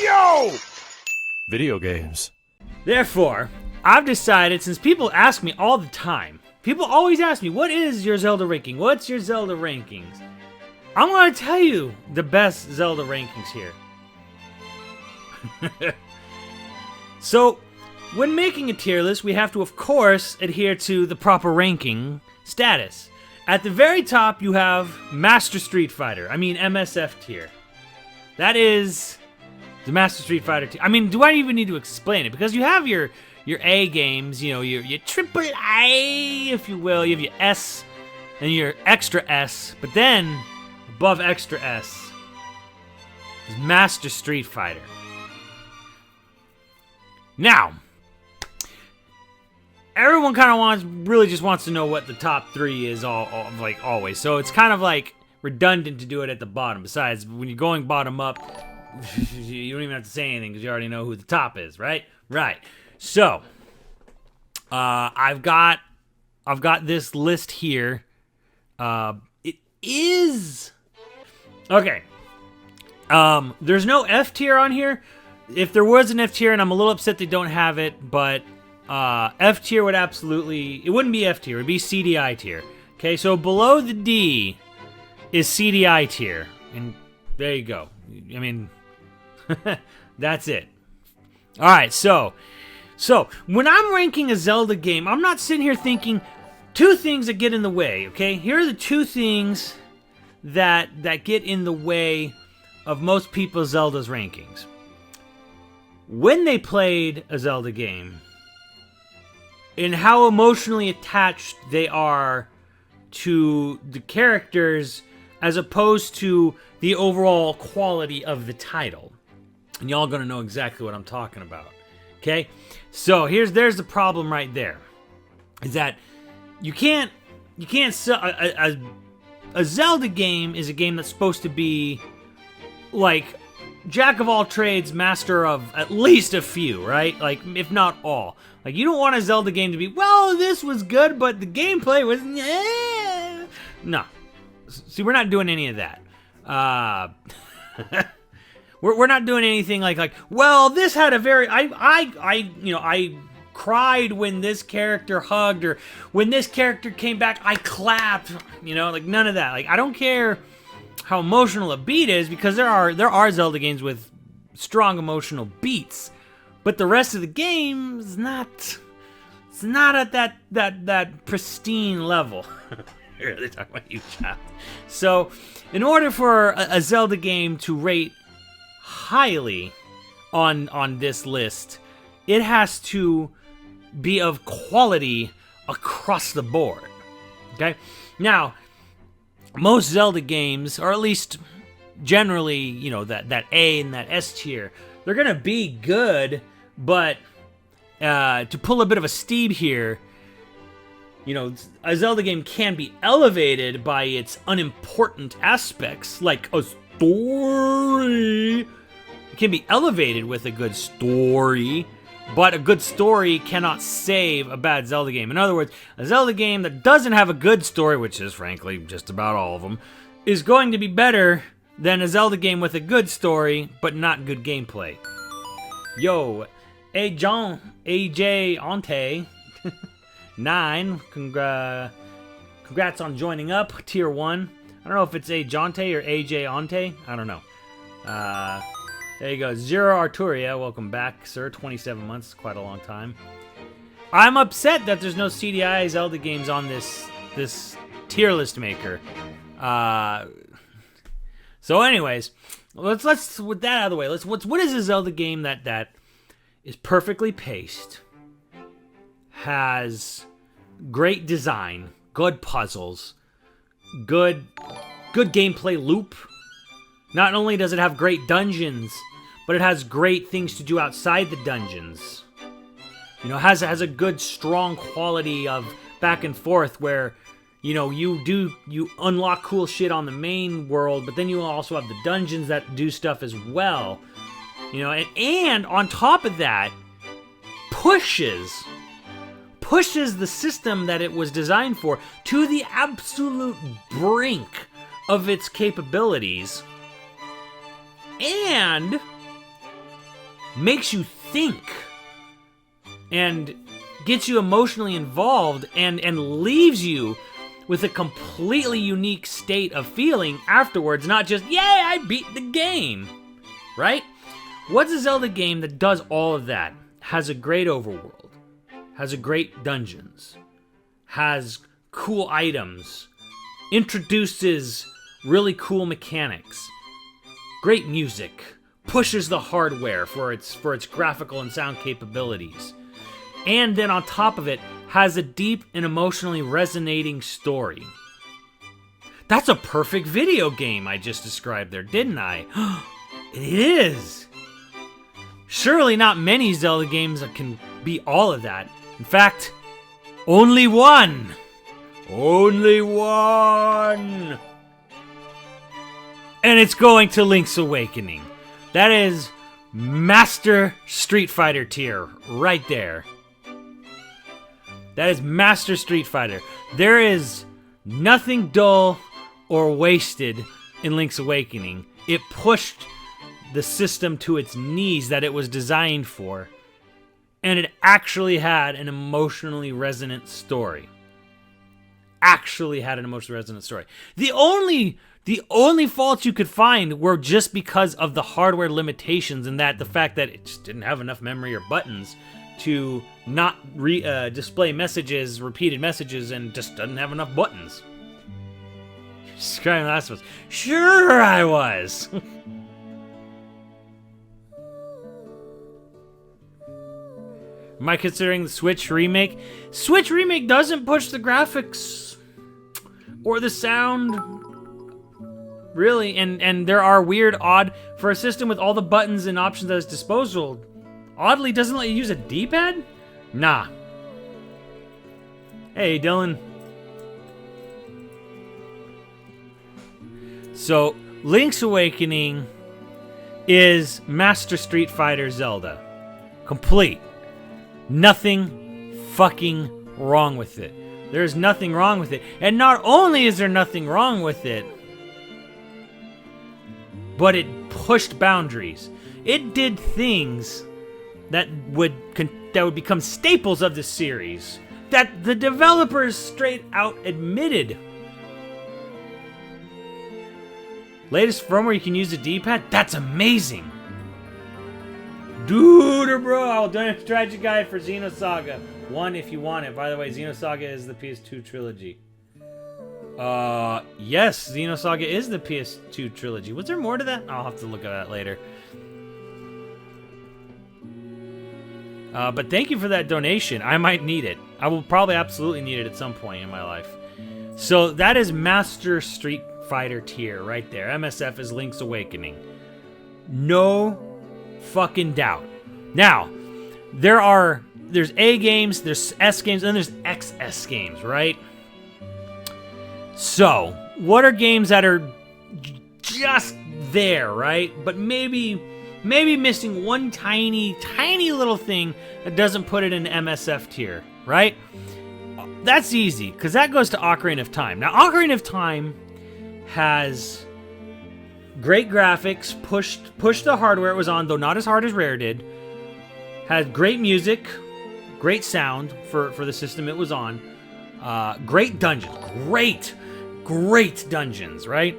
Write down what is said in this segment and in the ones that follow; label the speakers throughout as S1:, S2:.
S1: Yo! Video games.
S2: Therefore, I've decided, since people ask me all the time, people always ask me, what is your Zelda ranking? What's your Zelda rankings? I'm going to tell you the best Zelda rankings here. So, when making a tier list, we have to, of course, adhere to the proper ranking status. At the very top, you have Master Street Fighter. I mean, MSF tier. That is the Master Street Fighter tier. I mean, do I even need to explain it? Because you have your A games, you know, your triple A, if you will. You have your S and your extra S. But then, above extra S, is Master Street Fighter. Now, everyone kind of really just wants to know what the top 3 is like always. So it's kind of like redundant to do it at the bottom. Besides, when you're going bottom up, you don't even have to say anything because you already know who the top is, right? Right. So, I've got this list here. It is okay. There's no F tier on here. If there was an F tier, and I'm a little upset they don't have it, but F tier would it wouldn't be F tier, it would be CDI tier. Okay, so below the D is CDI tier, and there you go. I mean, that's it. Alright, so when I'm ranking a Zelda game, I'm not sitting here thinking 2 things that get in the way, okay? Here are the 2 things that get in the way of most people's Zelda's rankings. When they played a Zelda game, and how emotionally attached they are to the characters as opposed to the overall quality of the title. And y'all gonna know exactly what I'm talking about. Okay? So there's the problem right there. Is that you can't sell a Zelda game is a game that's supposed to be like jack of all trades, master of at least a few, right? Like, if not all. Like, you don't want a Zelda game to be, well, this was good, but the gameplay was, no. See, we're not doing any of that. We're not doing anything like, well, this had a very, I cried when this character hugged, or when this character came back, I clapped, like, none of that. Like, I don't care how emotional a beat is, because there are Zelda games with strong emotional beats, but the rest of the game is not at that pristine level. You're really talking about you, chat. So, in order for a Zelda game to rate highly on this list, it has to be of quality across the board. Okay? Now, most Zelda games, or at least generally, that A and that S tier, they're gonna be good, but to pull a bit of a Steve here, a Zelda game can be elevated by its unimportant aspects, like a story. It can be elevated with a good story, but a good story cannot save a bad Zelda game. In other words, a Zelda game that doesn't have a good story, which is frankly just about all of them, is going to be better than a Zelda game with a good story, but not good gameplay. Yo, AJ Ante, 9, congrats on joining up, tier 1. I don't know if it's Ajonte or AJ Ante, I don't know. There you go, Zero Arturia, welcome back, sir, 27 months, quite a long time. I'm upset that there's no CDI Zelda games on this tier list maker. So anyways, let's with that out of the way, what is a Zelda game that is perfectly paced, has great design, good puzzles, good gameplay loop. Not only does it have great dungeons, but it has great things to do outside the dungeons. Has a good, strong quality of back and forth where, you unlock cool shit on the main world, but then you also have the dungeons that do stuff as well. And on top of that, pushes the system that it was designed for to the absolute brink of its capabilities. And makes you think and gets you emotionally involved and leaves you with a completely unique state of feeling afterwards, not just, yay, I beat the game, right? What's a Zelda game that does all of that? Has a great overworld, has a great dungeons, has cool items, introduces really cool mechanics, great music, pushes the hardware for its graphical and sound capabilities, and then on top of it, has a deep and emotionally resonating story. That's a perfect video game I just described there, didn't I? It is! Surely not many Zelda games that can be all of that. In fact, only one! Only one! And it's going to Link's Awakening. That is Master Street Fighter tier right there. That is Master Street Fighter. There is nothing dull or wasted in Link's Awakening. It pushed the system to its knees that it was designed for. And it actually had an emotionally resonant story. The only faults you could find were just because of the hardware limitations and that the fact that it just didn't have enough memory or buttons to not display messages, repeated messages, and just doesn't have enough buttons. Describing last was, sure I was. Am I considering the Switch remake? Switch remake doesn't push the graphics or the sound, really, and there are weird, odd, for a system with all the buttons and options at its disposal, oddly doesn't let you use a D-pad? Nah. Hey, Dylan. So, Link's Awakening is Master Street Fighter Zelda. Complete. Nothing fucking wrong with it. There's nothing wrong with it. And not only is there nothing wrong with it, but it pushed boundaries. It did things that would become staples of the series that the developers straight out admitted. Latest firmware, you can use a D-pad? That's amazing! Dude, bro, I'll do a strategy guide for Xenosaga 1 if you want it. By the way, Xenosaga is the PS2 trilogy. Yes, Xenosaga is the PS2 trilogy. Was there more to that? I'll have to look at that later. But thank you for that donation. I might need it. I will probably absolutely need it at some point in my life. So that is Master Street Fighter tier right there. MSF is Link's Awakening. No fucking doubt. Now, there's A games, there's S games, and there's XS games, right? So, what are games that are just there, right? But maybe missing one tiny little thing that doesn't put it in MSF tier, right? That's easy, because that goes to Ocarina of Time. Now, Ocarina of Time has great graphics, pushed the hardware it was on, though not as hard as Rare did. Had great music, great sound for the system it was on. Great dungeons, great dungeons, right?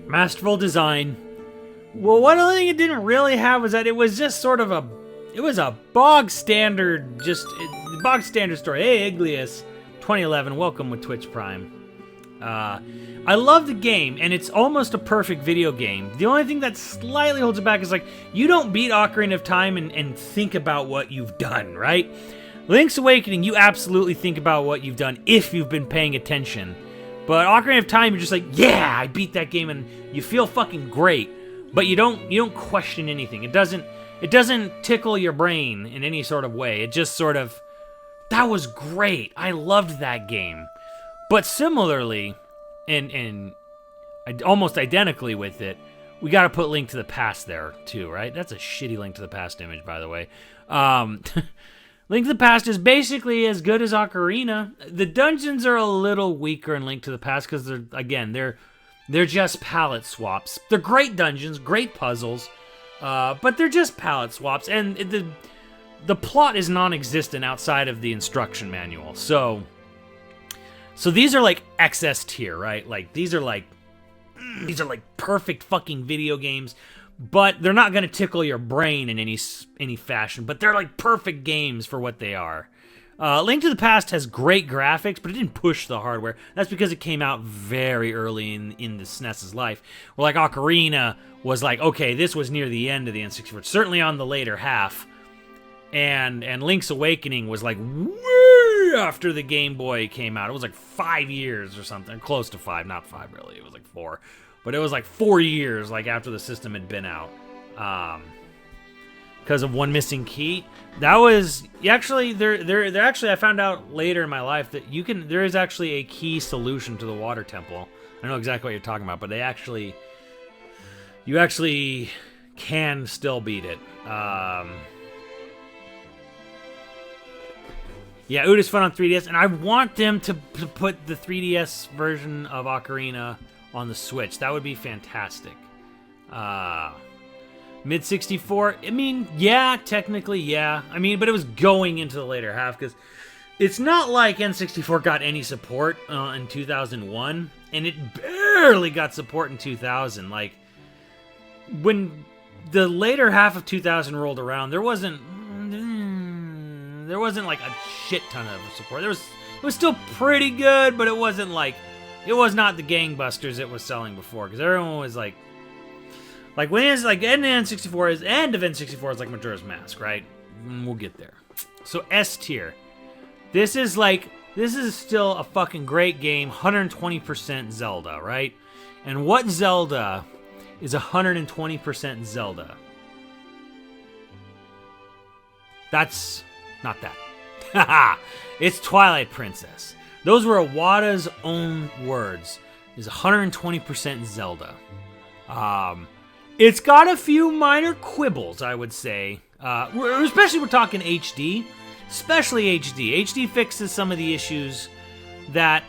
S2: Masterful design. Well, one other thing it didn't really have was that it was just sort of a bog standard story. Hey, Iglius, 2011, welcome with Twitch Prime. I love the game, and it's almost a perfect video game. The only thing that slightly holds it back is, like, you don't beat Ocarina of Time and think about what you've done, right? Link's Awakening, you absolutely think about what you've done if you've been paying attention. But Ocarina of Time, you're just like, yeah, I beat that game, and you feel fucking great. But you don't question anything. It doesn't tickle your brain in any sort of way. It just sort of, that was great. I loved that game. But similarly, and almost identically with it, we got to put Link to the Past there too, right? That's a shitty Link to the Past image, by the way. Link to the Past is basically as good as Ocarina. The dungeons are a little weaker in Link to the Past because they're just palette swaps. They're great dungeons, great puzzles, But they're just palette swaps, and the plot is non-existent outside of the instruction manual. So these are like XS tier, right? Like these are like perfect fucking video games, but they're not gonna tickle your brain in any fashion. But they're like perfect games for what they are. Link to the Past has great graphics, but it didn't push the hardware. That's because it came out very early in the SNES's life. Where like Ocarina was like, okay, this was near the end of the N64, certainly on the later half. And Link's Awakening was like way after the Game Boy came out. It was like 5 years or something, close to 5, not 5 really. It was like 4, but it was like 4 years like after the system had been out. Because of one missing key. That was actually there. Actually, I found out later in my life that there is actually a key solution to the water temple. I know exactly what you're talking about, but you actually can still beat it. Yeah, Uda's fun on 3DS, and I want them to put the 3DS version of Ocarina on the Switch. That would be fantastic. Mid 64, I mean, yeah, technically, yeah. I mean, but it was going into the later half, because it's not like N64 got any support in 2001, and it barely got support in 2000. Like, when the later half of 2000 rolled around, there wasn't like a shit ton of support. It was still pretty good, but it was not the gangbusters it was selling before, because everyone was like when it's like end of N64 is like Majora's Mask, right? We'll get there. So S tier. This is still a fucking great game, 120% Zelda, right? And what Zelda is 120% Zelda? That's not that. It's Twilight Princess. Those were Iwata's own words. Is 120% Zelda. It's got a few minor quibbles, I would say. Especially we're talking HD. Especially HD. HD fixes some of the issues that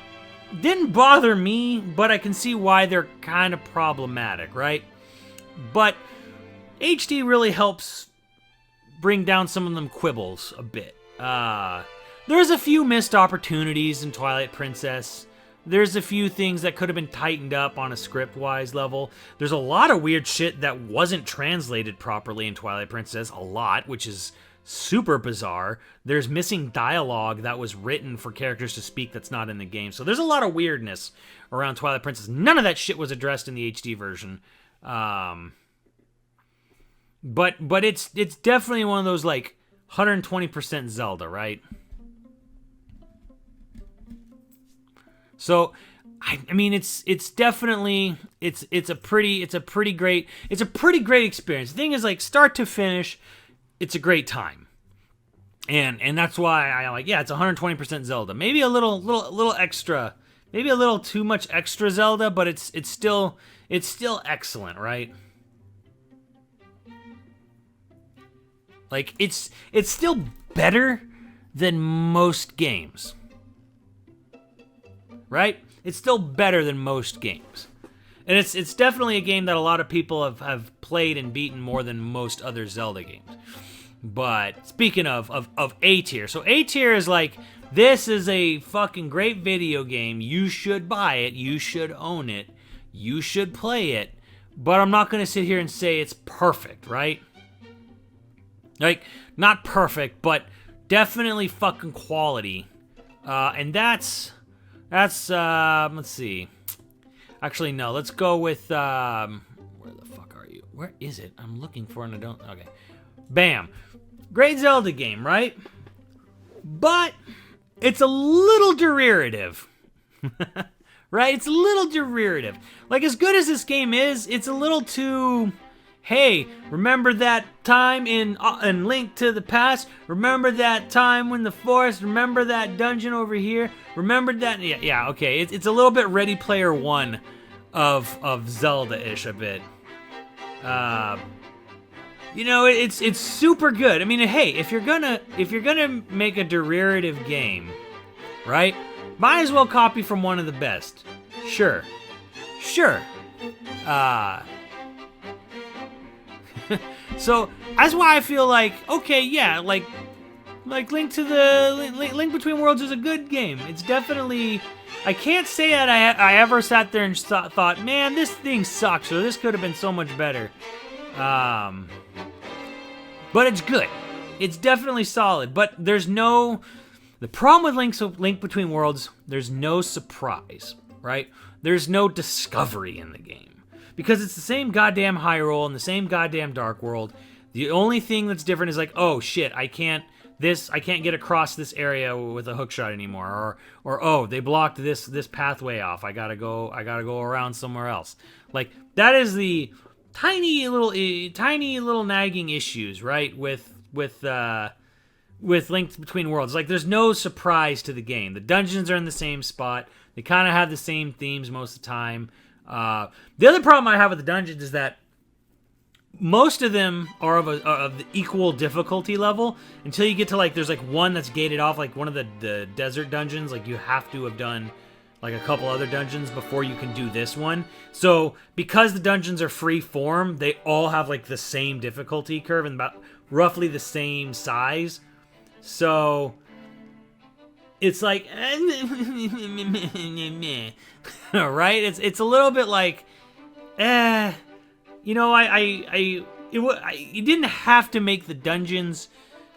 S2: didn't bother me, but I can see why they're kind of problematic, right? But HD really helps bring down some of them quibbles a bit. There's a few missed opportunities in Twilight Princess. There's a few things that could have been tightened up on a script-wise level. There's a lot of weird shit that wasn't translated properly in Twilight Princess. A lot, which is super bizarre. There's missing dialogue that was written for characters to speak that's not in the game. So there's a lot of weirdness around Twilight Princess. None of that shit was addressed in the HD version. But it's definitely one of those, like, 120% Zelda, right? So, I mean, it's definitely it's a pretty great experience. The thing is, like, start to finish, it's a great time, and that's why I like, yeah, it's 120% Zelda. Maybe a little extra, maybe a little too much extra Zelda, but it's still excellent, right? Like, it's still better than most games. Right? It's still better than most games. And it's definitely a game that a lot of people have played and beaten more than most other Zelda games. But speaking of A tier, so A tier is like, this is a fucking great video game. You should buy it. You should own it. You should play it. But I'm not going to sit here and say it's perfect, right? Like, not perfect, but definitely fucking quality. And that's let's see. Actually, no, let's go with, where the fuck are you? Where is it? I'm looking for it and I don't, okay. Bam. Great Zelda game, right? But it's a little derivative. Right? It's a little derivative. Like, as good as this game is, it's a little too... Hey, remember that time in Link to the Past? Remember that time in the forest? Remember that dungeon over here? Remember that? Yeah, okay. It's a little bit Ready Player One of Zelda-ish a bit. You know, it's super good. I mean, hey, if you're gonna make a derivative game, right? Might as well copy from one of the best. Sure. So that's why I feel like, okay, yeah, like Link to the Link Between Worlds is a good game. It's definitely. I can't say that I ever sat there and thought, man, this thing sucks, or this could have been so much better. But it's good. It's definitely solid. But there's no. The problem with Link Between Worlds, there's no surprise, right? There's no discovery in the game. Because it's the same goddamn Hyrule and the same goddamn Dark World. The only thing that's different is like, oh shit, I can't get across this area with a hookshot anymore, or oh, they blocked this pathway off. I gotta go around somewhere else. Like, that is the tiny little nagging issues, right? With Link Between Worlds. Like, there's no surprise to the game. The dungeons are in the same spot. They kind of have the same themes most of the time. The other problem I have with the dungeons is that most of them are of the equal difficulty level until you get to, like, there's like one that's gated off, like one of the desert dungeons. Like, you have to have done like a couple other dungeons before you can do this one. So because the dungeons are free form, they all have like the same difficulty curve and about roughly the same size. So it's like, right? It's a little bit like, you know, you didn't have to make the dungeons,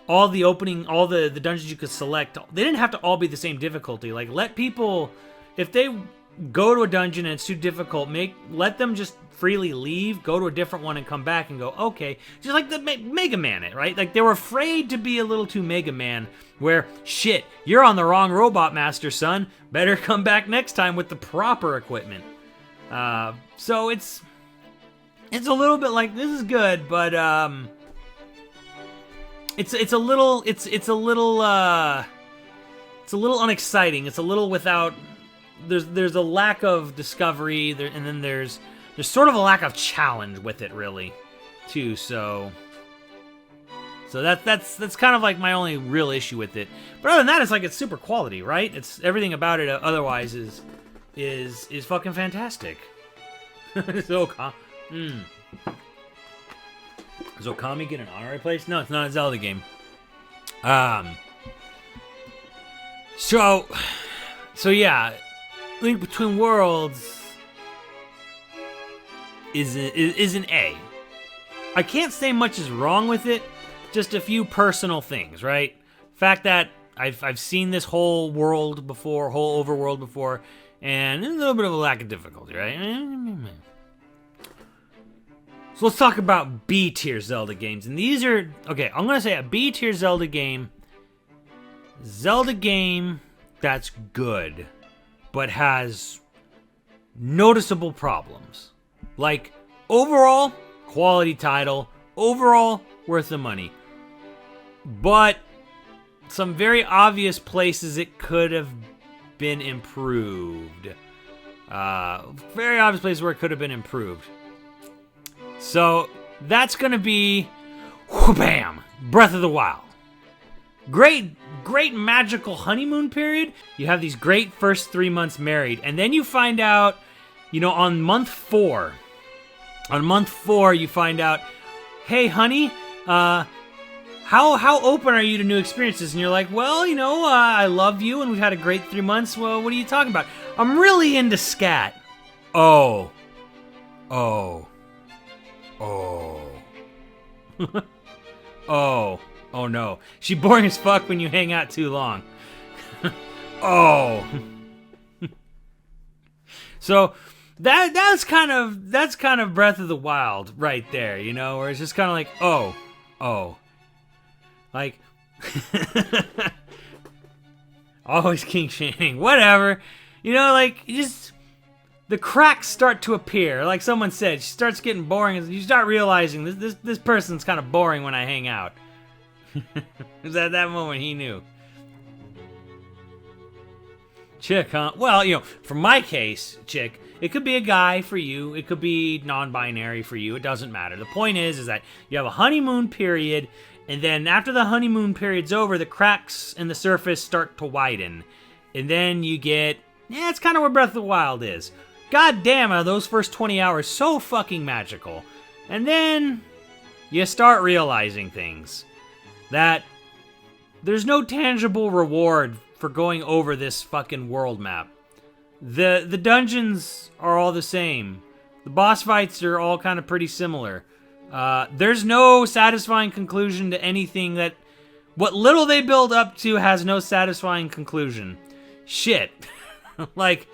S2: all the dungeons you could select, they didn't have to all be the same difficulty. Like, let people, if they go to a dungeon and it's too difficult, let them just freely leave, go to a different one and come back and go, okay. Just like the Mega Man it, right? Like, they were afraid to be a little too Mega Man, where, shit, you're on the wrong Robot Master, son. Better come back next time with the proper equipment. So it's a little bit like, this is good, but it's a little unexciting. It's a little without. There's a lack of discovery there, and then there's sort of a lack of challenge with it, really, too. So that's kind of like my only real issue with it. But other than that, it's like, it's super quality, right? It's everything about it. Otherwise, is fucking fantastic. So. Does Okami get an honorary place? No, it's not a Zelda game. So yeah, Link Between Worlds is an A. I can't say much is wrong with it, just a few personal things, right? Fact that I've seen this whole world before, whole overworld before, and a little bit of a lack of difficulty, right? So let's talk about B-tier Zelda games. And these are, okay, I'm going to say a B-tier Zelda game that's good, but has noticeable problems. Like, overall, quality title, overall, worth the money. But some very obvious places it could have been improved. Very obvious places where it could have been improved. So that's gonna be, bam, Breath of the Wild. Great magical honeymoon period. You have these great first 3 months married, and then you find out, you know, on month 4 you find out, hey honey, how open are you to new experiences? And you're like, well, you know, I love you and we've had a great 3 months. Well, what are you talking about? I'm really into scat. Oh no. She boring as fuck when you hang out too long. So that's kind of Breath of the Wild right there, you know, where it's just kind of like, like always king shaming, whatever, you know, like, just the cracks start to appear. Like someone said, she starts getting boring, and you start realizing this person's kind of boring when I hang out. It was at that moment he knew. Chick, huh? Well, you know, for my case, chick, it could be a guy for you. It could be non-binary for you. It doesn't matter. The point is that you have a honeymoon period, and then after the honeymoon period's over, the cracks in the surface start to widen. And then you get, it's kind of where Breath of the Wild is. God damn, are those first 20 hours so fucking magical. And then you start realizing things. That there's no tangible reward for going over this fucking world map. The dungeons are all the same. The boss fights are all kind of pretty similar. There's no satisfying conclusion to anything that... What little they build up to has no satisfying conclusion. Shit. Like,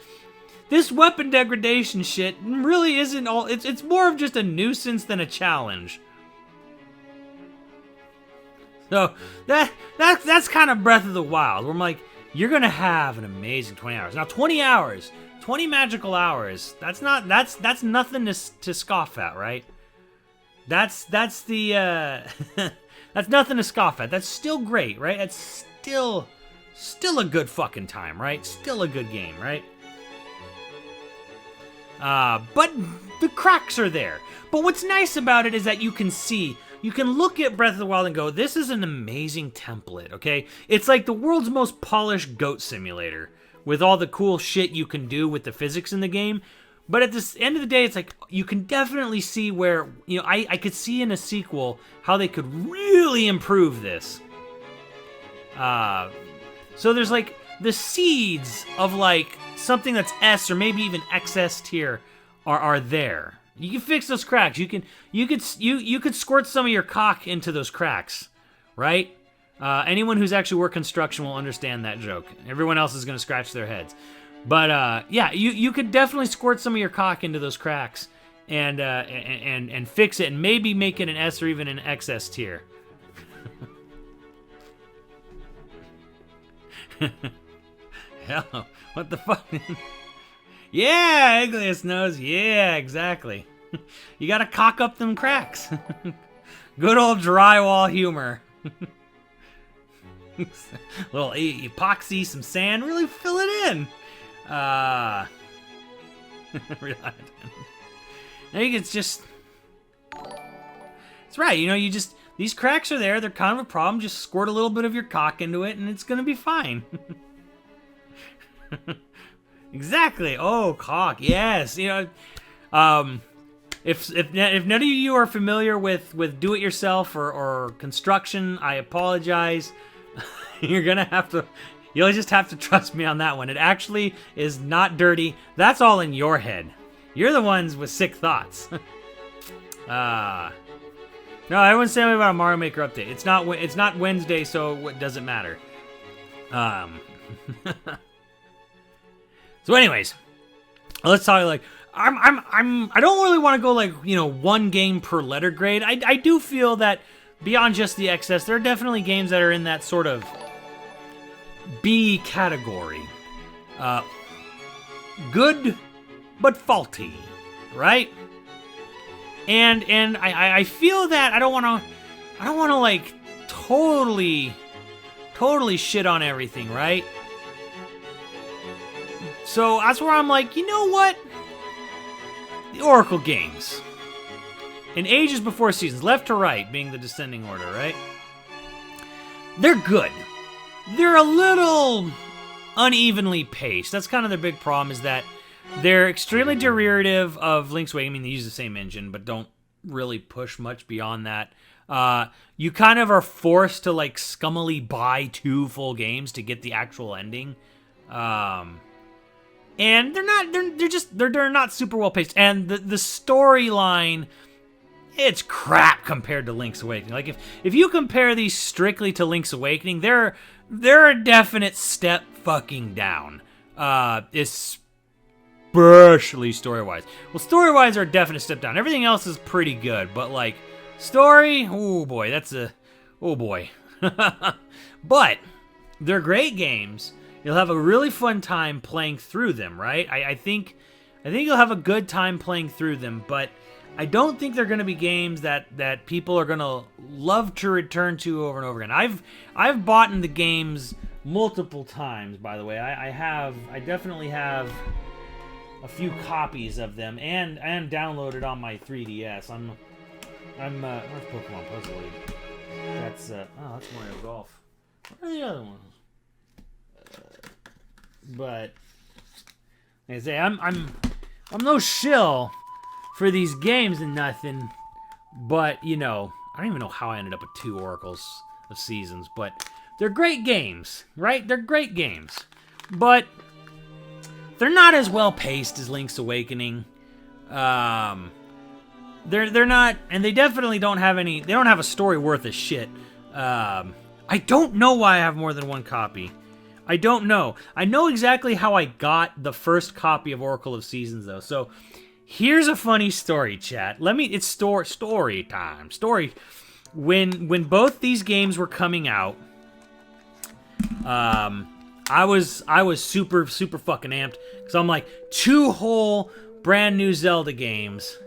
S2: this weapon degradation shit really isn't all... It's more of just a nuisance than a challenge. So, that's kind of Breath of the Wild, where I'm like, you're gonna have an amazing 20 hours. Now, 20 hours, 20 magical hours, that's nothing to scoff at, right? That's the, that's nothing to scoff at. That's still great, right? That's still a good fucking time, right? Still a good game, right? But the cracks are there. But what's nice about it is that you can look at Breath of the Wild and go, this is an amazing template, okay? It's like the world's most polished goat simulator with all the cool shit you can do with the physics in the game. But at the end of the day, it's like, you can definitely see where, you know, I could see in a sequel how they could really improve this. So there's like the seeds of like something that's S or maybe even XS tier are there. You can fix those cracks. You could squirt some of your cock into those cracks, right? Anyone who's actually worked construction will understand that joke. Everyone else is gonna scratch their heads. But yeah, you could definitely squirt some of your cock into those cracks and fix it and maybe make it an S or even an XS tier. Hell, what the fuck? Yeah, Ugliest knows. Yeah, exactly. You gotta cock up them cracks. Good old drywall humor. Little epoxy, some sand, really fill it in. Now it's just... It's right, you know, these cracks are there, they're kind of a problem, just squirt a little bit of your cock into it and it's gonna be fine. Exactly. Oh, cock. Yes. You know, if none of you are familiar with do-it-yourself or construction, I apologize. You'll just have to trust me on that one. It actually is not dirty. That's all in your head. You're the ones with sick thoughts. No, everyone's telling me about a Mario Maker update. It's not Wednesday, so it doesn't matter. So anyways, let's talk like I don't really want to go like, you know, one game per letter grade. I do feel that beyond just the XS, there are definitely games that are in that sort of B category. Good but faulty, right? And I feel that I don't want to like totally shit on everything, right? So that's where I'm like, you know what? The Oracle games. In Ages Before Seasons, left to right being the descending order, right? They're good. They're a little unevenly paced. That's kind of their big problem, is that they're extremely derivative of Link's Awakening. I mean, they use the same engine, but don't really push much beyond that. You kind of are forced to like scummily buy 2 full games to get the actual ending. And they're not super well paced. And the storyline, it's crap compared to Link's Awakening. Like if you compare these strictly to Link's Awakening, they're a definite step fucking down. Especially story-wise. Well, story-wise are a definite step down. Everything else is pretty good, but like story, oh boy, oh boy. But they're great games. You'll have a really fun time playing through them, right? I think you'll have a good time playing through them, but I don't think they're going to be games that people are going to love to return to over and over again. I've bought in the games multiple times, by the way. I definitely have a few copies of them and downloaded on my 3DS. I'm where's Pokemon Puzzle League? That's Mario Golf. What are the other ones? But like I say, I'm no shill for these games and nothing, but you know, I don't even know how I ended up with 2 Oracles of Seasons, but they're great games, right? They're great games. But they're not as well paced as Link's Awakening. They're not, and they definitely don't have any. They don't have a story worth a shit. I don't know why I have more than 1 copy. I don't know. I know exactly how I got the first copy of Oracle of Seasons though. So here's a funny story, chat. It's story time. When both these games were coming out, I was super fucking amped because I'm like 2 whole brand new Zelda games,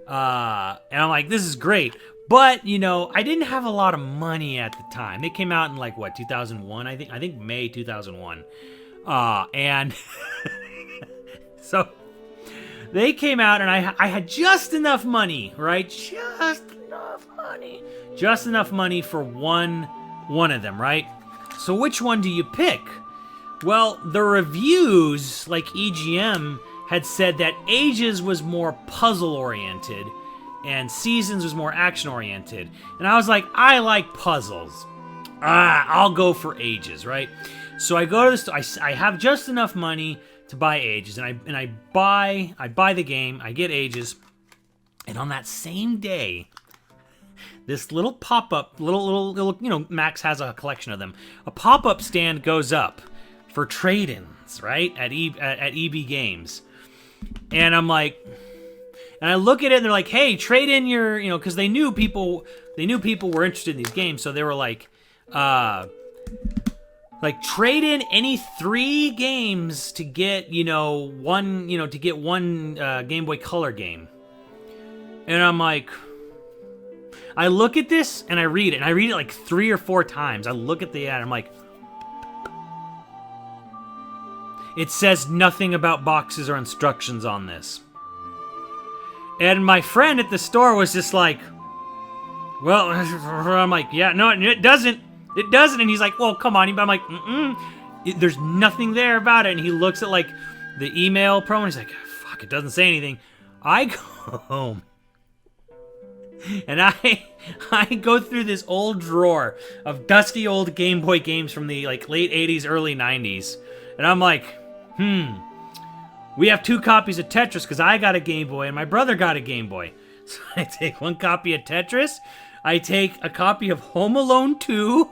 S2: and I'm like, this is great. But you know, I didn't have a lot of money at the time. They came out in like what 2001, I think May 2001, and so they came out, and I had just enough money, right? Just enough money for one of them, right? So which one do you pick? Well, the reviews, like EGM, had said that Ages was more puzzle-oriented, and Seasons was more action-oriented. And I was like, I like puzzles. I'll go for Ages, right? So I go to the store. I have just enough money to buy Ages, and I buy the game. I get Ages, and on that same day, this little pop-up, little, you know, Max has a collection of them. A pop-up stand goes up for trade-ins, right, at EB Games, and I'm like, and I look at it, and they're like, hey, trade in your, you know, because they knew people were interested in these games, so they were like trade in any 3 games to get, one Game Boy Color game. And I'm like, I look at this and I read it like 3 or 4 times. I look at the ad, I'm like, it says nothing about boxes or instructions on this. And my friend at the store was just like, well, I'm like, yeah, no, it doesn't. It doesn't. And he's like, well, come on. I'm like, there's nothing there about it. And he looks at like the email promo and he's like, fuck, it doesn't say anything. I go home and I go through this old drawer of dusty old Game Boy games from the like late 80s, early 90s. And I'm like, we have 2 copies of Tetris because I got a Game Boy and my brother got a Game Boy. So I take 1 copy of Tetris. I take a copy of Home Alone 2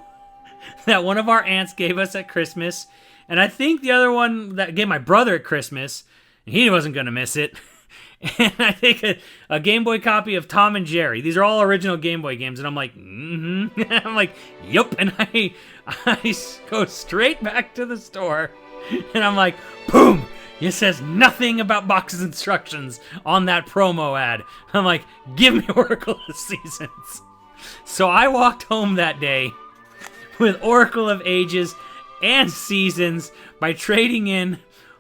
S2: that one of our aunts gave us at Christmas. And I think the other one that gave my brother at Christmas, and he wasn't going to miss it. And I take a Game Boy copy of Tom and Jerry. These are all original Game Boy games. And I'm like, I'm like, yup. And I go straight back to the store. And I'm like, boom. It says nothing about boxes instructions on that promo ad. I'm like, give me Oracle of Seasons. So I walked home that day with Oracle of Ages and Seasons by trading in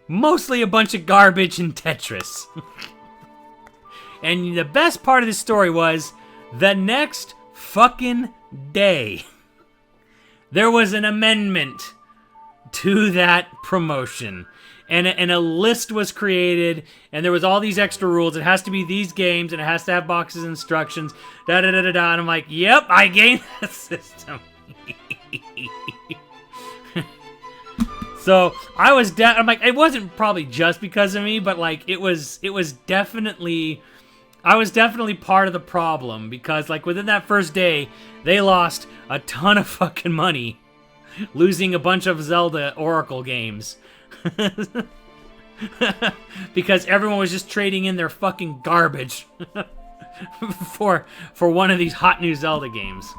S2: mostly a bunch of garbage and Tetris. And the best part of the story was the next fucking day, there was an amendment to that promotion. And a list was created, and there was all these extra rules. It has to be these games, and it has to have boxes and instructions, da-da-da-da-da. And I'm like, yep, I gained the system. So I was, I'm like, it wasn't probably just because of me, but like, it was definitely, I was definitely part of the problem, because like within that first day, they lost a ton of fucking money, losing a bunch of Zelda Oracle games. Because everyone was just trading in their fucking garbage for one of these hot new Zelda games.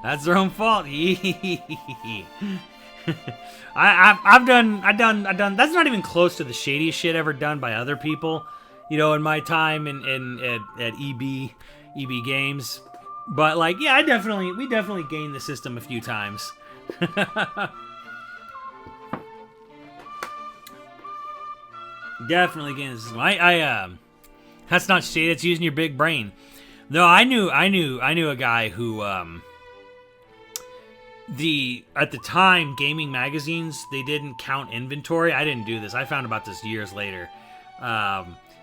S2: That's their own fault. I've done. That's not even close to the shadiest shit ever done by other people, in my time at EB Games. But like, yeah, we definitely gained the system a few times. Definitely gained the system. That's not shade. It's using your big brain. No, I knew a guy who at the time, gaming magazines, they didn't count inventory. I didn't do this. I found about this years later.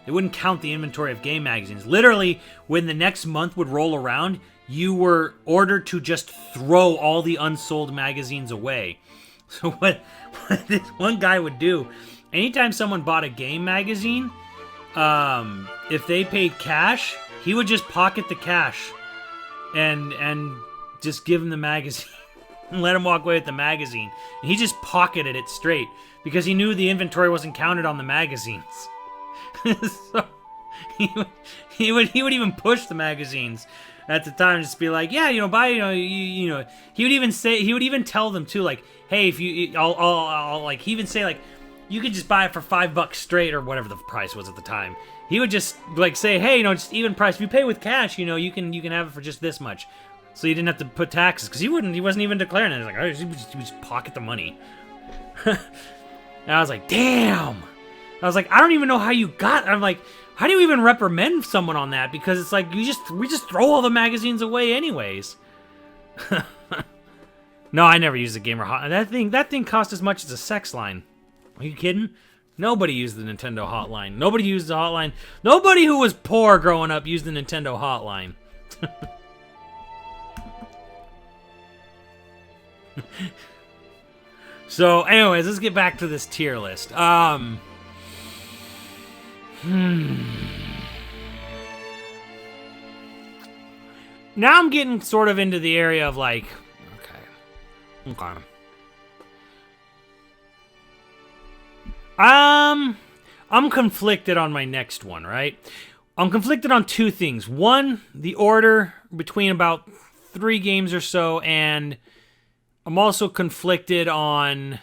S2: They wouldn't count the inventory of game magazines. Literally, when the next month would roll around, you were ordered to just throw all the unsold magazines away. So what this one guy would do, anytime someone bought a game magazine, if they paid cash, he would just pocket the cash and just give him the magazine and let him walk away with the magazine. And he just pocketed it straight because he knew the inventory wasn't counted on the magazines. So he would even push the magazines at the time, just be like, yeah, buy, he would even tell them too, like, hey, if I'll like, he even say like, you could just buy it for $5 straight or whatever the price was at the time. He would just like say, hey, just even price. If you pay with cash, you can have it for just this much, so you didn't have to put taxes because he wasn't even declaring it. He was like, he would just pocket the money. And I was like, damn. I was like, I don't even know how you got. I'm like, how do you even reprimand someone on that? Because it's like we just throw all the magazines away anyways. No, I never used the gamer hotline. That thing cost as much as a sex line. Are you kidding? Nobody used the Nintendo hotline. Nobody used the hotline. Nobody who was poor growing up used the Nintendo hotline. So, anyways, let's get back to this tier list. Now I'm getting sort of into the area of like, okay. I'm conflicted on my next one, right? I'm conflicted on two things. One, the order between about 3 games or so, and I'm also conflicted on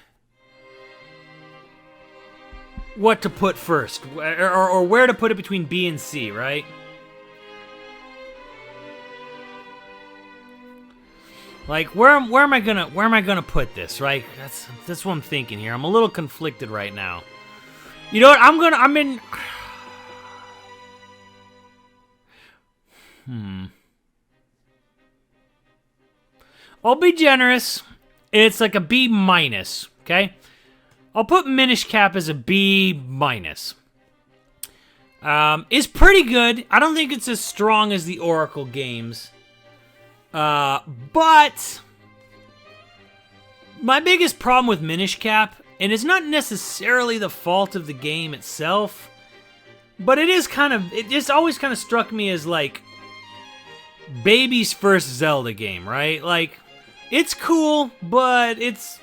S2: what to put first, or where to put it between B and C, right? Like, where am I gonna put this, right? That's what I'm thinking here. I'm a little conflicted right now. You know what? I'm in. I'll be generous. It's like a B minus. Okay. I'll put Minish Cap as a B minus. It's pretty good. I don't think it's as strong as the Oracle games. But my biggest problem with Minish Cap, and it's not necessarily the fault of the game itself, but it just always kind of struck me as like baby's first Zelda game, right? Like, it's cool, but it's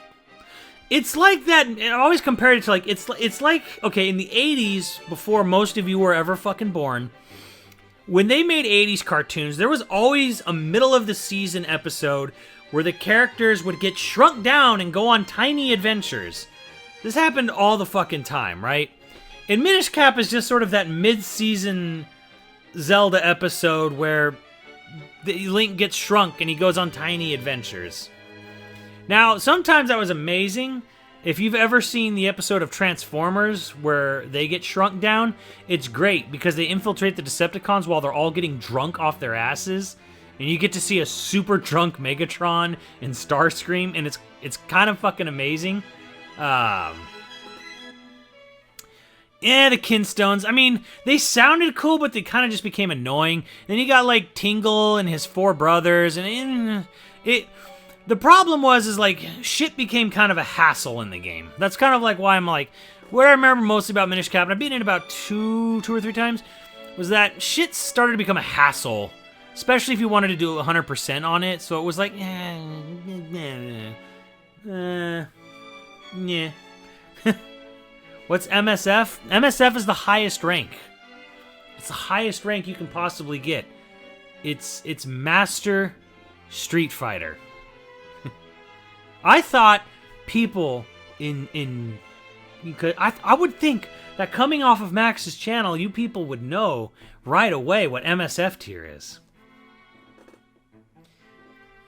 S2: like that. I always compared it to like, it's like, okay, in the 80s, before most of you were ever fucking born, when they made 80s cartoons, there was always a middle-of-the-season episode where the characters would get shrunk down and go on tiny adventures. This happened all the fucking time, right? And Minish Cap is just sort of that mid-season Zelda episode where Link gets shrunk and he goes on tiny adventures. Now, sometimes that was amazing. If you've ever seen the episode of Transformers where they get shrunk down, it's great because they infiltrate the Decepticons while they're all getting drunk off their asses, and you get to see a super drunk Megatron and Starscream, and it's kind of fucking amazing. Yeah, the Kinstones. I mean, they sounded cool, but they kind of just became annoying. Then you got like Tingle and his 4 brothers, and the problem is like, shit became kind of a hassle in the game. That's kind of like why I'm like, what I remember mostly about Minish Cap, and I've beaten it about two or three times, was that shit started to become a hassle, especially if you wanted to do 100% on it. So it was like, yeah. What's MSF? MSF is the highest rank. It's the highest rank you can possibly get. It's Master Street Fighter. I thought people I would think that coming off of Max's channel, you people would know right away what MSF tier is.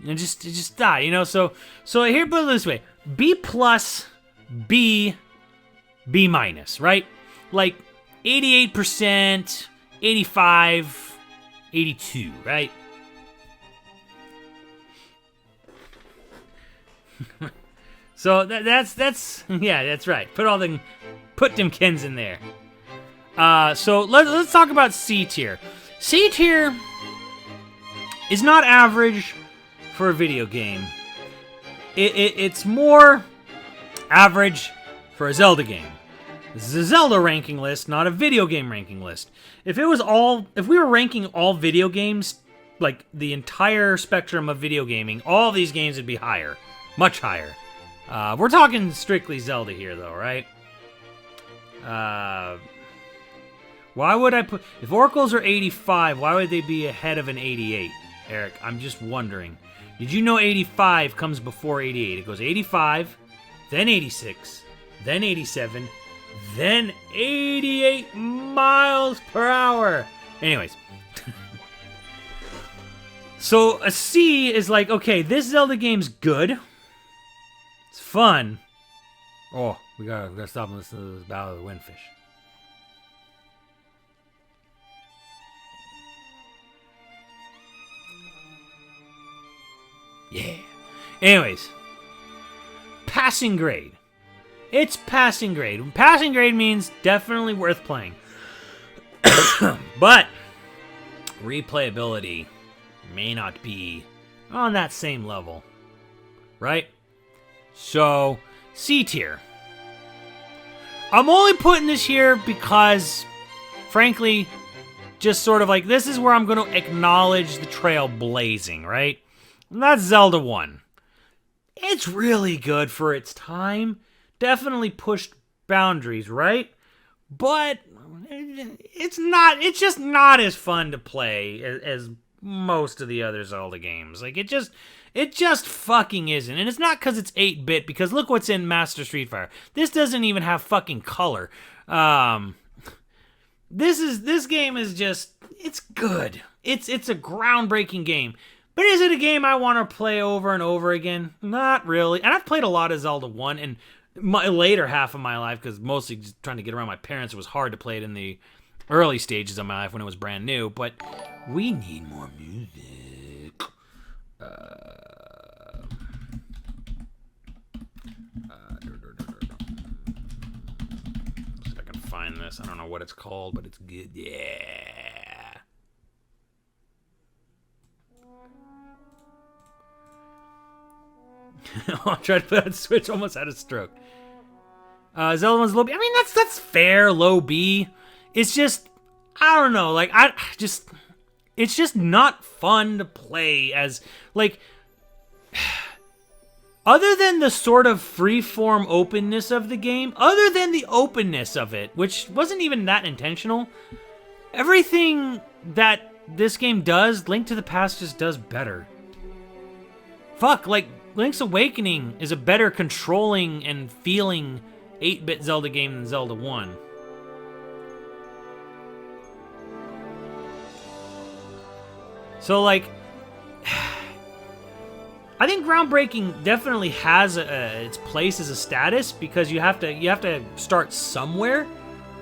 S2: And just die, you know. So here, put it this way: B plus, B minus, right? Like 88%, 85, 82, right? So that's yeah, that's right. Put them Kens in there. So let's talk about C tier. C tier is not average for a video game. It's more average for a Zelda game. This is a Zelda ranking list, not a video game ranking list. If we were ranking all video games, like the entire spectrum of video gaming, all these games would be higher, much higher. We're talking strictly Zelda here, though, right? Why would I put... If Oracles are 85, why would they be ahead of an 88, Eric? I'm just wondering. Did you know 85 comes before 88? It goes 85, then 86, then 87, then 88 miles per hour. Anyways. So a C is like, okay, this Zelda game's good. It's fun. Oh, we gotta stop and listen to this Battle of the Windfish. Yeah. Anyways. Passing grade. It's passing grade. Passing grade means definitely worth playing. But replayability may not be on that same level. Right? So, C tier. I'm only putting this here because, frankly, just sort of like, this is where I'm going to acknowledge the trail blazing, right? And that's Zelda 1. It's really good for its time. Definitely pushed boundaries, right? But it's just not as fun to play as most of the other Zelda games. Like, it just fucking isn't. And it's not because it's 8-bit, because look what's in Master Street Fighter. This doesn't even have fucking color. This game is just, it's good. It's a groundbreaking game. But is it a game I want to play over and over again? Not really. And I've played a lot of Zelda 1 in my later half of my life, because mostly just trying to get around my parents, it was hard to play it in the early stages of my life when it was brand new. But we need more music. See if I can find this. I don't know what it's called, but it's good. Yeah. I tried to put on Switch, almost had a stroke. Zelda 1's low B. I mean, that's fair, low B. It's just, I don't know, like, it's just not fun to play as, like, other than the sort of freeform openness of the game, other than the openness of it, which wasn't even that intentional, everything that this game does, Link to the Past just does better. Fuck, like, Link's Awakening is a better controlling and feeling 8-bit Zelda game than Zelda 1. So, like, I think groundbreaking definitely has its place as a status, because you have to start somewhere,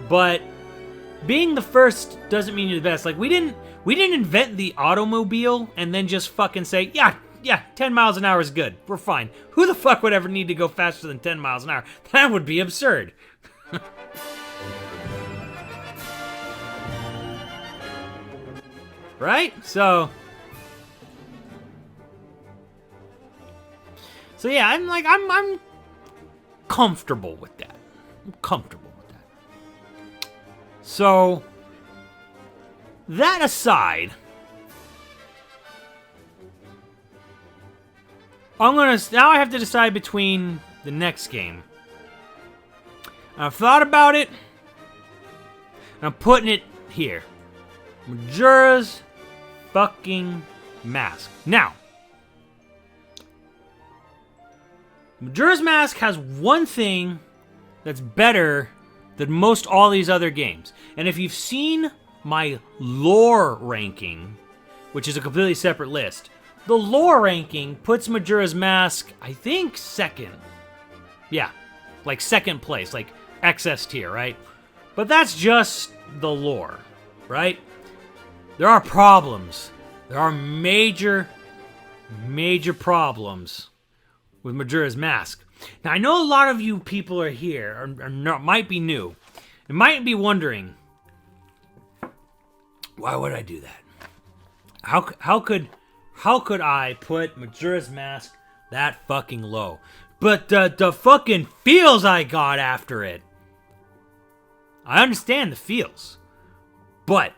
S2: but being the first doesn't mean you're the best. Like, we didn't invent the automobile and then just fucking say, yeah, 10 miles an hour is good. We're fine. Who the fuck would ever need to go faster than 10 miles an hour? That would be absurd. Right? So yeah, I'm comfortable with that. I'm comfortable with that. So, that aside, now I have to decide between the next game. I've thought about it, and I'm putting it here. Majora's fucking Mask. Now, Majora's Mask has one thing that's better than most all these other games. And if you've seen my lore ranking, which is a completely separate list, the lore ranking puts Majora's Mask, I think, second. Yeah, like second place, like XS tier, right? But that's just the lore, right? There are problems. There are major problems with Majora's Mask. Now, I know a lot of you people are here, or might be new, and might be wondering, Why would I do that? How could I put Majora's Mask that fucking low? But the fucking feels I got after it. I understand the feels. But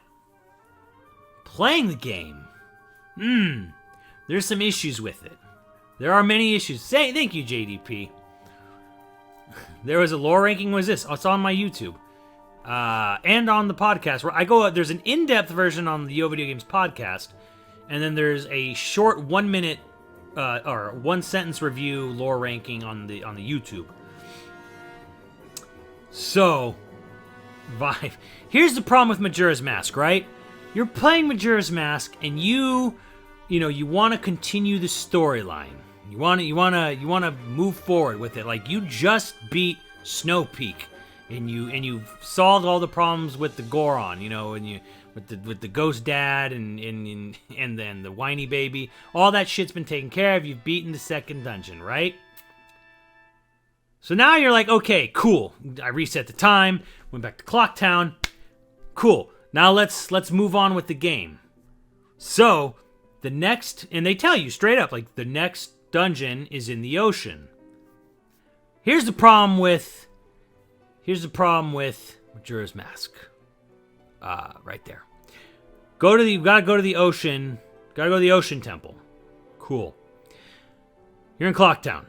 S2: playing the game, there's some issues with it. There are many issues. Thank you, JDP. There was a lore ranking. Was this? It's on my YouTube. And on the podcast where I go. There's an in-depth version on the YoVideogames podcast. And then there's a short 1 minute or 1 sentence review lore ranking on the YouTube. So, Vive. Here's the problem with Majora's Mask, right? You're playing Majora's Mask and you want to continue the storyline. You want to move forward with it. Like you just beat Snow Peak and you solved all the problems with the Goron, and with the ghost dad and then the whiny baby. All that shit's been taken care of. You've beaten the second dungeon, right? So now you're like, okay, cool. I reset the time, went back to Clock Town. Cool. Now let's move on with the game. So the next, and they tell you straight up, like the next dungeon is in the ocean. Here's the problem with Majora's Mask. Right there. You gotta go to the ocean. Gotta go to the ocean temple. Cool. You're in Clock Town.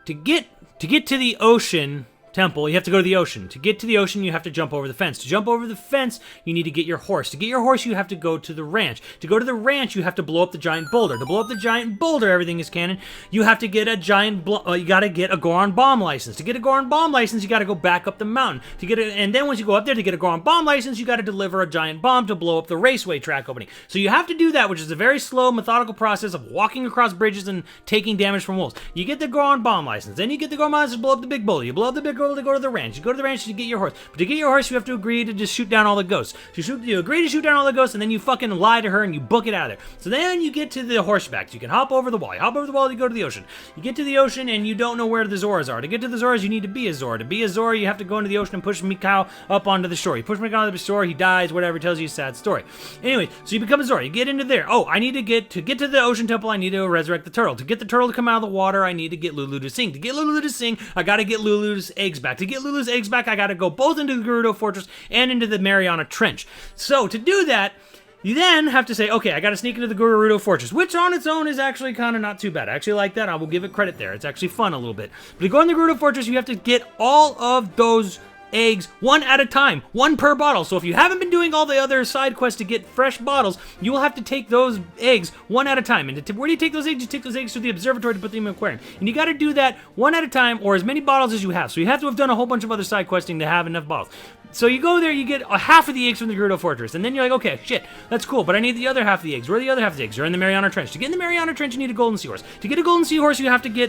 S2: To get to the ocean temple, you have to go to the ocean. To get to the ocean, you have to jump over the fence. To jump over the fence, you need to get your horse. To get your horse, you have to go to the ranch. To go to the ranch, you have to blow up the giant boulder. To blow up the giant boulder, everything is canon. You have to get you gotta get a Goron bomb license. To get a Goron bomb license, you gotta go back up the mountain. And then once you go up there to get a Goron bomb license, you gotta deliver a giant bomb to blow up the raceway track opening. So you have to do that, which is a very slow, methodical process of walking across bridges and taking damage from wolves. You get the Goron bomb license. Then you get the Goron bomb license to blow up the big boulder. You blow up the big boulder to go to the ranch. You go to the ranch to get your horse. But to get your horse, you have to agree to just shoot down all the ghosts. You agree to shoot down all the ghosts, and then you fucking lie to her and you book it out of there. So then you get to the horseback. So you can hop over the wall. You hop over the wall, you go to the ocean. You get to the ocean, and you don't know where the Zoras are. To get to the Zoras, you need to be a Zora. To be a Zora, you have to go into the ocean and push Mikau up onto the shore. You push Mikau onto the shore, he dies, whatever, tells you a sad story. Anyway, so you become a Zora. You get into there. Oh, I need to get to the ocean temple, I need to resurrect the turtle. To get the turtle to come out of the water, I need to get Lulu to sing. To get Lulu to sing, I gotta get Lulu's eggs back. To get Lulu's eggs back, I gotta go both into the Gerudo Fortress and into the Mariana Trench. So to do that, you then have to say, okay, I gotta sneak into the Gerudo Fortress, which on its own is actually kind of not too bad. I actually like that. I will give it credit there. It's actually fun a little bit. But to go in the Gerudo Fortress, you have to get all of those eggs one at a time, one per bottle. So if you haven't been doing all the other side quests to get fresh bottles, you will have to take those eggs one at a time. And where do you take those eggs? You take those eggs to the observatory to put them in the aquarium. And you got to do that one at a time, or as many bottles as you have. So you have to have done a whole bunch of other side questing to have enough bottles. So you go there, you get a half of the eggs from the Gerudo Fortress, and then you're like, okay, shit, that's cool, but I need the other half of the eggs. Where are the other half of the eggs? They're in the Mariana Trench. To get in the Mariana Trench, you need a golden seahorse. To get a golden seahorse, you have to go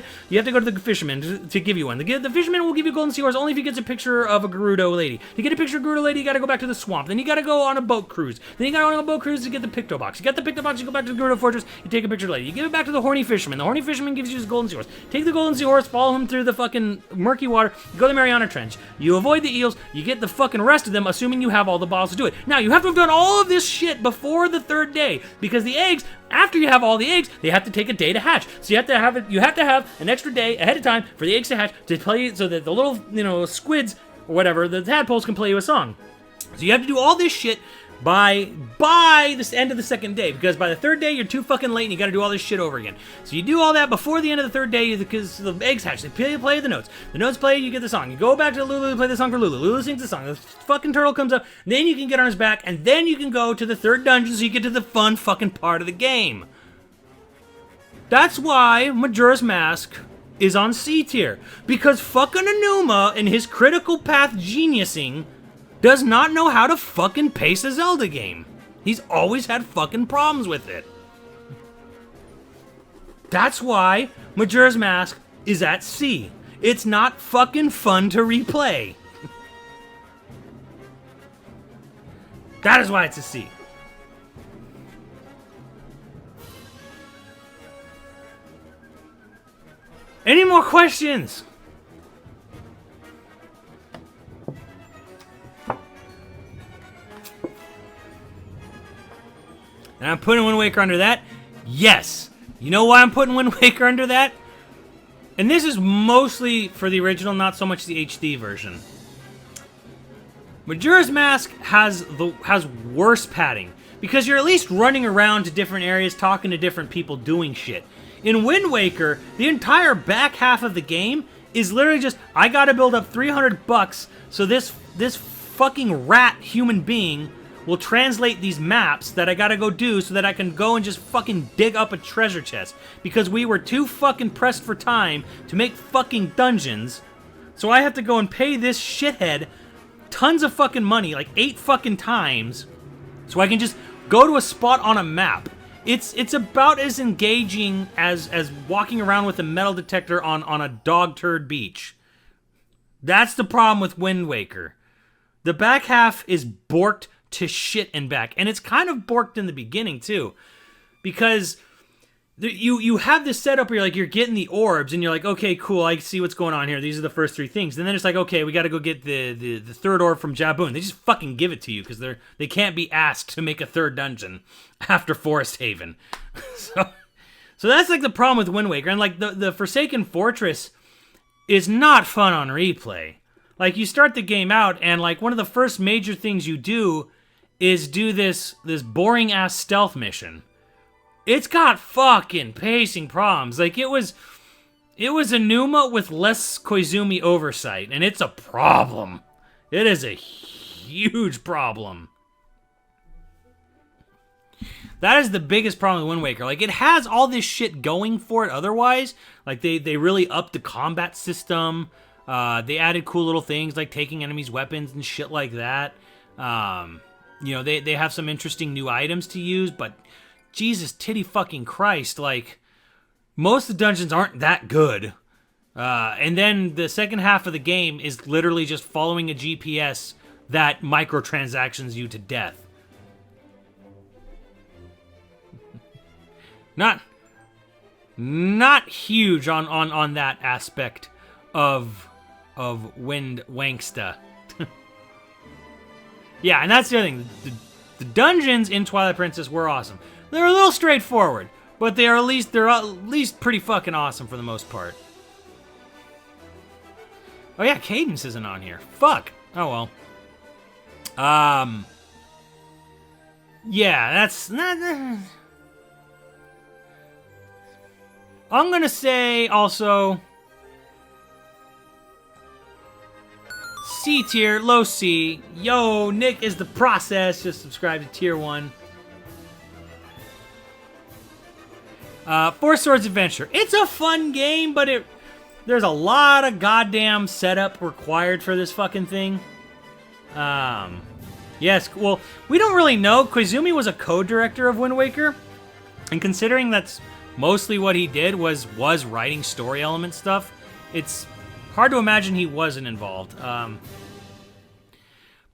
S2: to the fisherman to give you one. The fisherman will give you a golden seahorse only if he gets a picture of a Gerudo lady. To get a picture of a Gerudo lady, you gotta go back to the swamp. Then you gotta go on a boat cruise. Then you gotta go on a boat cruise to get the Picto Box. You get the Picto Box, you go back to the Gerudo Fortress, you take a picture of the lady. You give it back to the horny fisherman. The horny fisherman gives you his golden seahorse. Take the golden seahorse, follow him through the fucking murky water, you go to the Mariana Trench. You avoid the eels, you get the fucking rest of them, assuming you have all the bottles to do it. Now, you have to have done all of this shit before the third day, because the eggs, after you have all the eggs, they have to take a day to hatch. So you have to have an extra day ahead of time for the eggs to hatch, to play, so that the little, squids, or whatever, the tadpoles can play you a song. So you have to do all this shit by this end of the second day, because by the third day you're too fucking late and you gotta do all this shit over again. So you do all that before the end of the third day, because the eggs hatch. They play the notes. The notes play, you get the song. You go back to Lulu, play the song for Lulu. Lulu sings the song. The fucking turtle comes up, then you can get on his back, and then you can go to the third dungeon so you get to the fun fucking part of the game. That's why Majora's Mask is on C tier, because fucking Anuma and his critical path geniusing does not know how to fucking pace a Zelda game. He's always had fucking problems with it. That's why Majora's Mask is at C. It's not fucking fun to replay. That is why it's a C. Any more questions? And I'm putting Wind Waker under that? Yes. You know why I'm putting Wind Waker under that? And this is mostly for the original, not so much the HD version. Majora's Mask has worse padding, because you're at least running around to different areas, talking to different people, doing shit. In Wind Waker, the entire back half of the game is literally just, I gotta build up $300 so this fucking rat human being will translate these maps that I gotta go do so that I can go and just fucking dig up a treasure chest. Because we were too fucking pressed for time to make fucking dungeons, so I have to go and pay this shithead tons of fucking money, like 8 fucking times, so I can just go to a spot on a map. It's about as engaging as walking around with a metal detector on a dog turd beach. That's the problem with Wind Waker. The back half is borked to shit and back, and it's kind of borked in the beginning too, because you have this setup where you're getting the orbs, and you're like, okay, cool, I see what's going on here. These are the first 3 things. And then it's like, okay, we got to go get the third orb from Jaboon. They just fucking give it to you because they can't be asked to make a third dungeon after Forest Haven. So that's like the problem with Wind Waker. And like the Forsaken Fortress is not fun on replay. Like, you start the game out, and like one of the first major things you do is do this boring ass stealth mission. It's got fucking pacing problems. Like, it was Enuma with less Koizumi oversight, and it's a problem. It is a huge problem. That is the biggest problem with Wind Waker. Like, it has all this shit going for it otherwise. Like, they really upped the combat system. They added cool little things like taking enemies' weapons and shit like that. You know, they have some interesting new items to use, but Jesus titty fucking Christ, like, most of the dungeons aren't that good. And then the second half of the game is literally just following a GPS that microtransactions you to death. Not huge on that aspect of Wind Wanksta. Yeah, and that's the other thing. The dungeons in Twilight Princess were awesome. They're a little straightforward, but they're at least pretty fucking awesome for the most part. Oh yeah, Cadence isn't on here. Fuck. Oh well. Yeah, that's not. I'm gonna say also C tier, low C. Yo, Nick is the process. Just subscribe to tier 1. Four Swords Adventure. It's a fun game, but there's a lot of goddamn setup required for this fucking thing. Yes, well, we don't really know. Koizumi was a co-director of Wind Waker, and considering that's mostly what he did was writing story element stuff, it's hard to imagine he wasn't involved.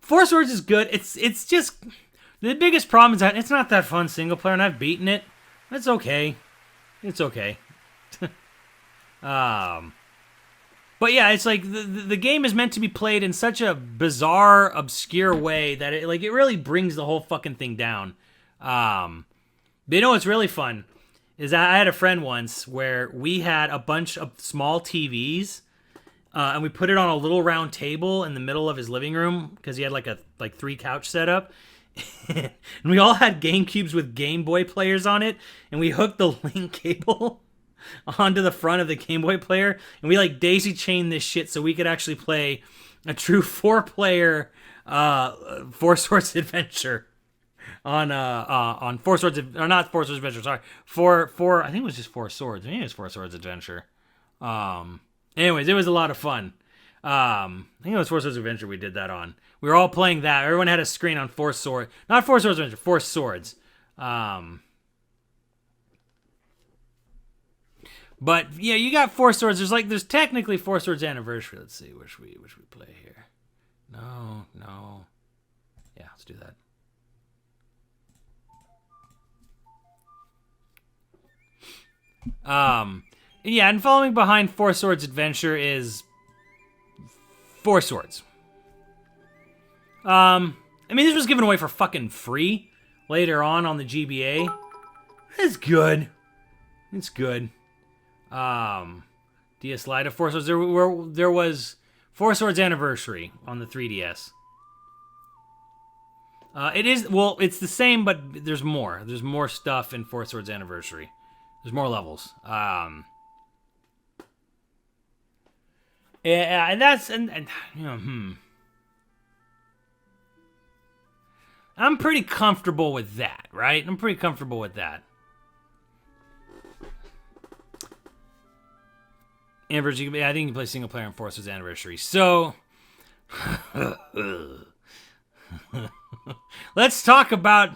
S2: Four Swords is good. It's just the biggest problem is that it's not that fun single player, and I've beaten it. It's okay. It's okay. But yeah, it's like the game is meant to be played in such a bizarre, obscure way that it really brings the whole fucking thing down. But you know what's really fun is I had a friend once where we had a bunch of small TVs, and we put it on a little round table in the middle of his living room because he had like 3 couch setup. And we all had GameCubes with Game Boy players on it, and we hooked the link cable onto the front of the Game Boy player, and we daisy chained this shit so we could actually play a true 4-player Four Swords Adventure on Four Swords, or not Four Swords Adventure, sorry, I think it was just Four Swords. Maybe it was Four Swords Adventure. Anyways, it was a lot of fun. I think it was Four Swords Adventure we did that on. We were all playing that. Everyone had a screen on Four Swords. Not Four Swords Adventure, Four Swords. But yeah, you got Four Swords. There's technically Four Swords Anniversary. Let's see, which we play here. No. Yeah, let's do that. Yeah, and following behind Four Swords Adventure is Four Swords. I mean, this was given away for fucking free later on the GBA. It's good. It's good. DS Lite of Four Swords. There was Four Swords Anniversary on the 3DS. It's the same, but there's more. There's more stuff in Four Swords Anniversary. There's more levels. Yeah, and that's I'm pretty comfortable with that, right? I'm pretty comfortable with that. Anniversary, I think you can play single player on Four Swords Anniversary. So, let's talk about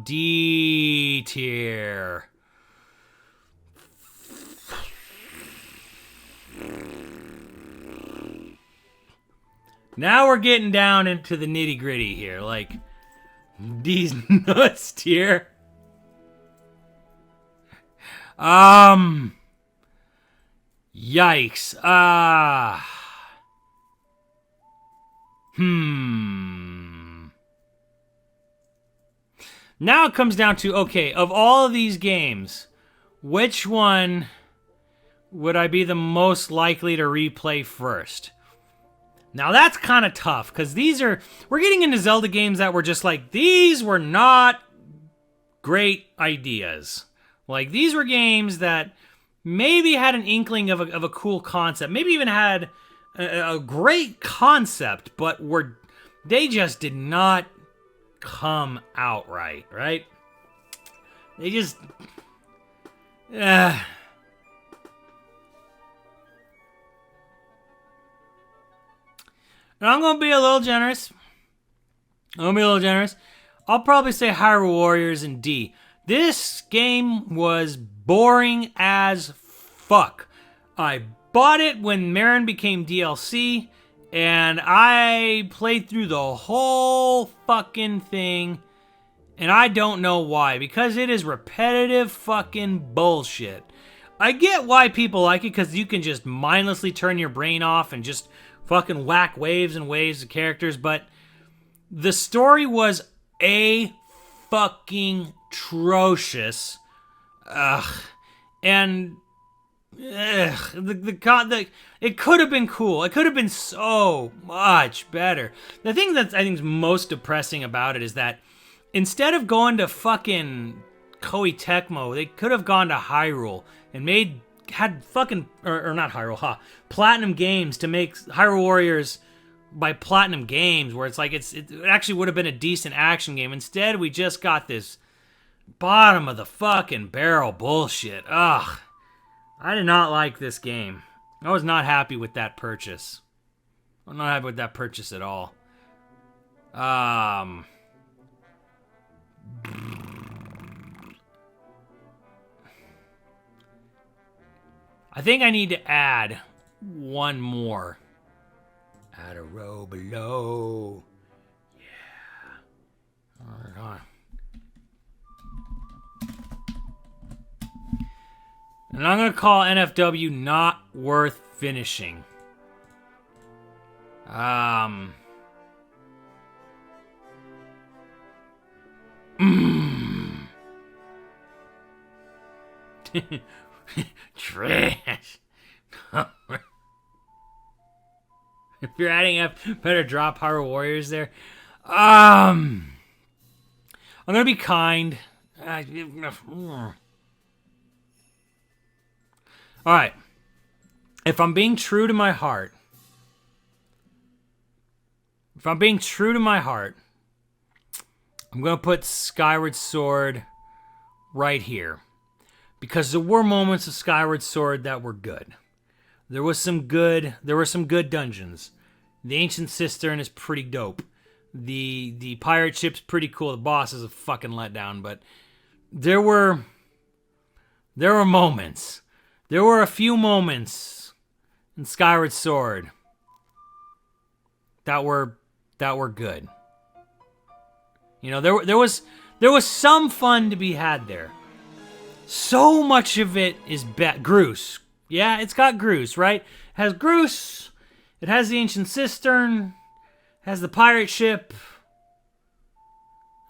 S2: D tier. Now we're getting down into the nitty gritty here, like D's nuts tier. Yikes. Now it comes down to, okay, of all of these games, which one would I be the most likely to replay first? Now that's kind of tough, because we're getting into Zelda games that were just like, these were not great ideas. Like, these were games that maybe had an inkling of a cool concept, maybe even had a great concept, but they just did not come out right? They just... And I'm going to be a little generous. I'll probably say Hyrule Warriors and D. This game was boring as fuck. I bought it when Marin became DLC, and I played through the whole fucking thing, and I don't know why, because it is repetitive fucking bullshit. I get why people like it, because you can just mindlessly turn your brain off and just fucking whack waves and waves of characters, but the story was fucking atrocious. And it could have been cool. It could have been so much better. The thing that I think is most depressing about it is that instead of going to fucking Koei Tecmo, they could have gone to Hyrule and had fucking, or not Hyrule, Platinum Games to make Hyrule Warriors by Platinum Games, where it's like, it actually would have been a decent action game. Instead, we just got this bottom of the fucking barrel bullshit. Ugh. I did not like this game. I was not happy with that purchase. I'm not happy with that purchase at all. I think I need to add one more. Add a row below. Yeah. All right. And I'm going to call NFW not worth finishing. Trash. If you're adding up, better drop Hyrule Warriors there. I'm going to be kind. All right. If I'm being true to my heart, I'm going to put Skyward Sword right here. Because there were moments of Skyward Sword that were good. There were some good dungeons. The Ancient Cistern is pretty dope. The pirate ship's pretty cool. The boss is a fucking letdown, but there were moments. There were a few moments in Skyward Sword that were good. You know, there was some fun to be had there. So much of it is Groose. Yeah, it's got Groose, right? It has Groose. It has the Ancient Cistern. It has the pirate ship.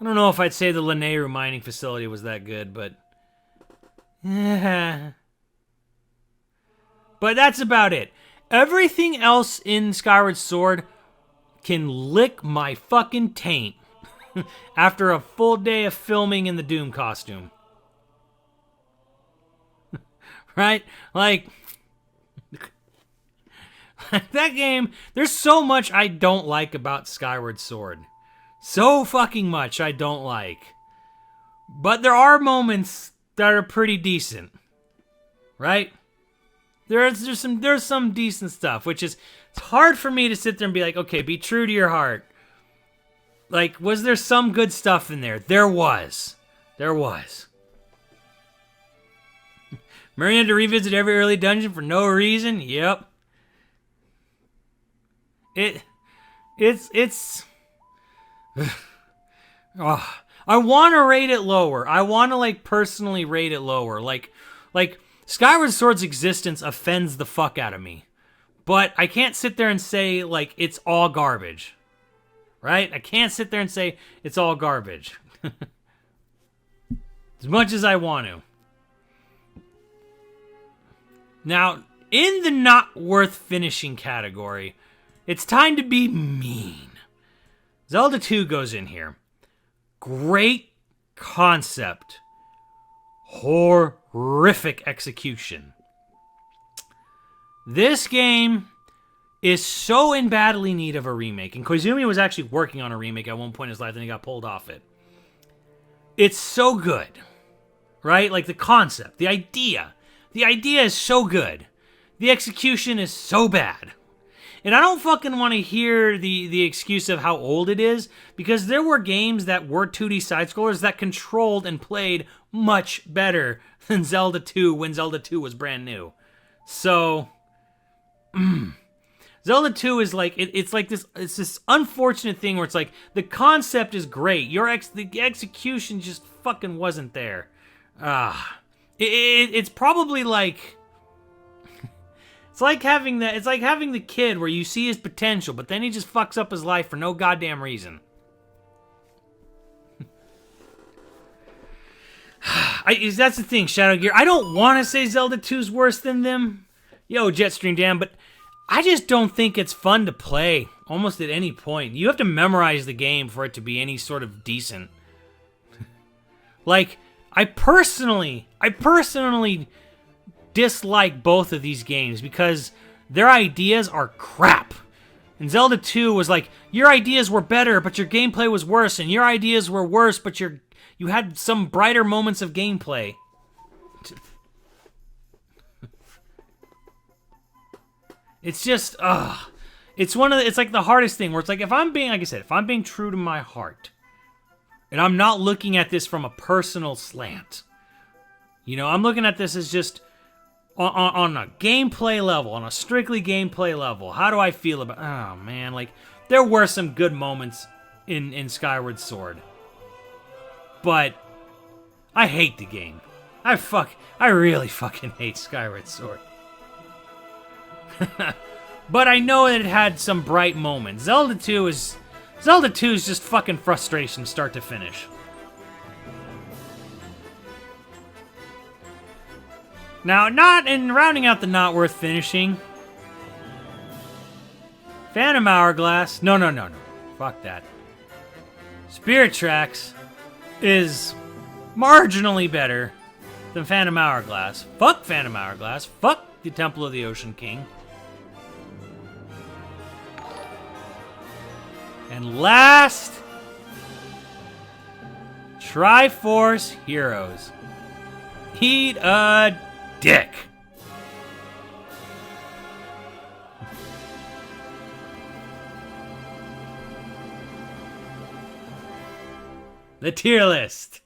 S2: I don't know if I'd say the Lanayru mining facility was that good, but... But that's about it. Everything else in Skyward Sword can lick my fucking taint after a full day of filming in the Doom costume. Right? Like... that game, there's so much I don't like about Skyward Sword. So fucking much I don't like. But there are moments that are pretty decent. Right? There's some decent stuff, which is, it's hard for me to sit there and be like, okay, be true to your heart. Like, was there some good stuff in there? There was. There was. Murray had to revisit every early dungeon for no reason? Yep. It's oh, I want to rate it lower. I want to, like, personally rate it lower. Like Skyward Sword's existence offends the fuck out of me. But I can't sit there and say, like, it's all garbage. Right? I can't sit there and say it's all garbage. As much as I want to. Now, in the not worth finishing category, it's time to be mean. Zelda 2 goes in here. Great concept. Horrific execution. This game is so in badly need of a remake. And Koizumi was actually working on a remake at one point in his life, and he got pulled off it. It's so good. Right? Like, the concept, the idea. The idea is so good. The execution is so bad. And I don't fucking want to hear the excuse of how old it is, because there were games that were 2D side-scrollers that controlled and played much better than Zelda 2 when Zelda 2 was brand new. So, Zelda 2 is like, it's like this, it's this unfortunate thing where it's like, the concept is great, the execution just fucking wasn't there. It's probably like... It's like having the kid where you see his potential, but then he just fucks up his life for no goddamn reason. That's the thing, Shadow Gear. I don't want to say Zelda 2's worse than them. Yo, Jetstream Dan, but I just don't think it's fun to play almost at any point. You have to memorize the game for it to be any sort of decent. Like, I personally dislike both of these games because their ideas are crap. And Zelda 2 was like, your ideas were better, but your gameplay was worse, and your ideas were worse, but you had some brighter moments of gameplay. It's just, it's like the hardest thing where it's like, if I'm being true to my heart, and I'm not looking at this from a personal slant, you know, I'm looking at this as just, on a gameplay level, on a strictly gameplay level, how do I feel about... Oh, man, like, there were some good moments in Skyward Sword. But I hate the game. I really fucking hate Skyward Sword. But I know that it had some bright moments. Zelda 2 is just fucking frustration start to finish. Now, rounding out the not worth finishing, Phantom Hourglass, no. Fuck that. Spirit Tracks is marginally better than Phantom Hourglass. Fuck Phantom Hourglass. Fuck the Temple of the Ocean King. And last, Triforce Heroes. Eat a dick. The tier list.